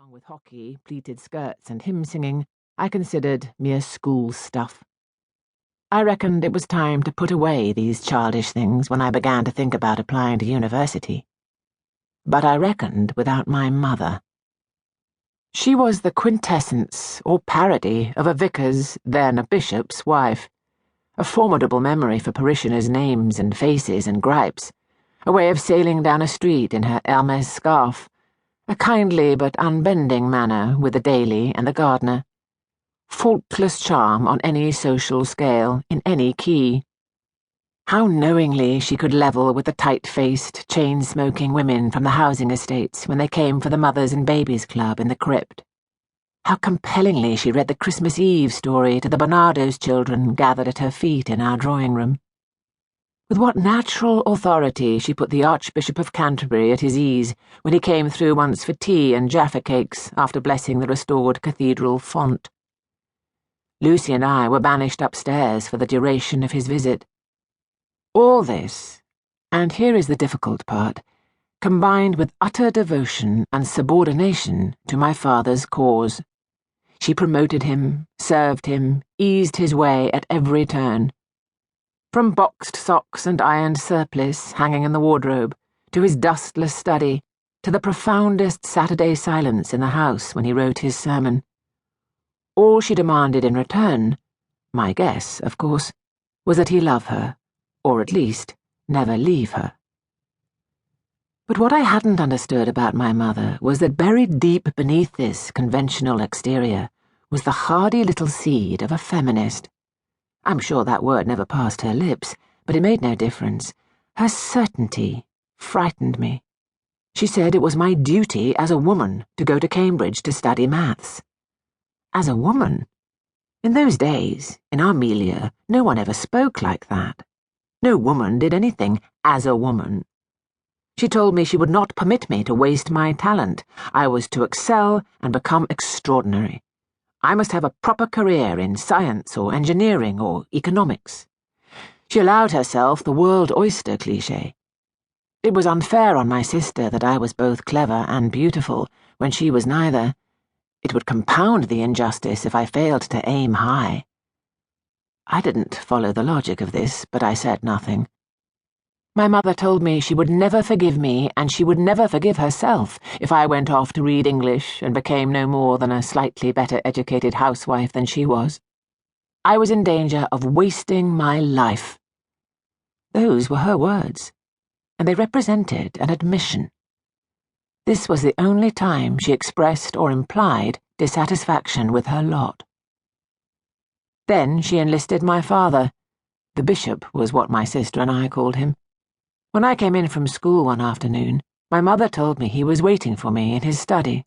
along with hockey, pleated skirts, and hymn-singing, I considered mere school stuff. I reckoned it was time to put away these childish things when I began to think about applying to university. But I reckoned without my mother. She was the quintessence or parody of a vicar's, then a bishop's, wife, a formidable memory for parishioners' names and faces and gripes, a way of sailing down a street in her Hermes scarf, a kindly but unbending manner with the daily and the gardener, faultless charm on any social scale, in any key. How knowingly she could level with the tight-faced, chain-smoking women from the housing estates when they came for the Mothers and Babies Club in the crypt. How compellingly she read the Christmas Eve story to the Barnardo's children gathered at her feet in our drawing room. With what natural authority she put the Archbishop of Canterbury at his ease when he came through once for tea and Jaffa cakes after blessing the restored cathedral font. Lucy and I were banished upstairs for the duration of his visit. All this, and here is the difficult part, combined with utter devotion and subordination to my father's cause. She promoted him, served him, eased his way at every turn. From boxed socks and ironed surplice hanging in the wardrobe, to his dustless study, to the profoundest Saturday silence in the house when he wrote his sermon. All she demanded in return, my guess, of course, was that he love her, or at least never leave her. But what I hadn't understood about my mother was that buried deep beneath this conventional exterior was the hardy little seed of a feminist. I'm sure that word never passed her lips, but it made no difference. Her certainty frightened me. She said it was my duty as a woman to go to Cambridge to study maths. As a woman? In those days, in our milieu, no one ever spoke like that. No woman did anything as a woman. She told me she would not permit me to waste my talent. I was to excel and become extraordinary. I must have a proper career in science or engineering or economics. She allowed herself the world oyster cliché. It was unfair on my sister that I was both clever and beautiful when she was neither. It would compound the injustice if I failed to aim high. I didn't follow the logic of this, but I said nothing. My mother told me she would never forgive me, and she would never forgive herself if I went off to read English and became no more than a slightly better educated housewife than she was. I was in danger of wasting my life. Those were her words, and they represented an admission. This was the only time she expressed or implied dissatisfaction with her lot. Then she enlisted my father. The bishop was what my sister and I called him. When I came in from school one afternoon, my mother told me he was waiting for me in his study.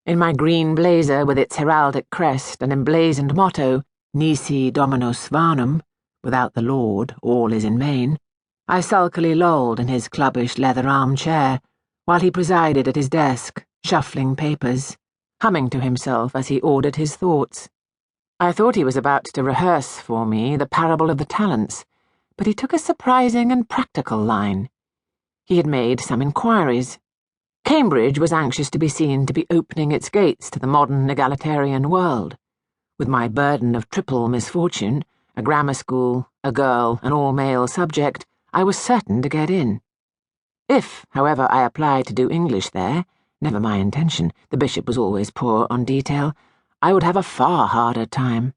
In my green blazer with its heraldic crest and emblazoned motto, Nisi Dominus Varnum, without the Lord, all is in vain, I sulkily lolled in his clubbish leather armchair, while he presided at his desk, shuffling papers, humming to himself as he ordered his thoughts. I thought he was about to rehearse for me the parable of the talents, but he took a surprising and practical line. He had made some inquiries. Cambridge was anxious to be seen to be opening its gates to the modern egalitarian world. With my burden of triple misfortune, a grammar school, a girl, an all-male subject, I was certain to get in. If, however, I applied to do English there, never my intention, the bishop was always poor on detail, I would have a far harder time.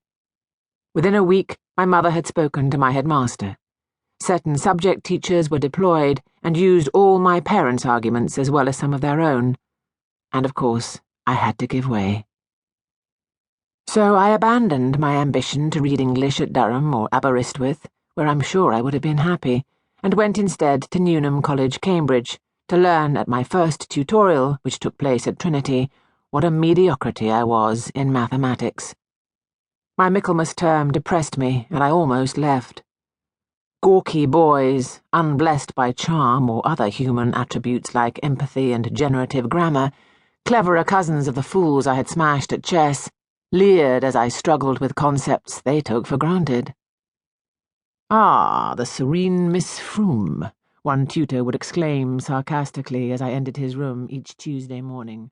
Within a week, my mother had spoken to my headmaster. Certain subject teachers were deployed and used all my parents' arguments as well as some of their own. And of course, I had to give way. So I abandoned my ambition to read English at Durham or Aberystwyth, where I'm sure I would have been happy, and went instead to Newnham College, Cambridge, to learn at my first tutorial, which took place at Trinity, what a mediocrity I was in mathematics. My Michaelmas term depressed me, and I almost left. Gawky boys, unblessed by charm or other human attributes like empathy and generative grammar, cleverer cousins of the fools I had smashed at chess, leered as I struggled with concepts they took for granted. "Ah, the serene Miss Frome," one tutor would exclaim sarcastically as I entered his room each Tuesday morning.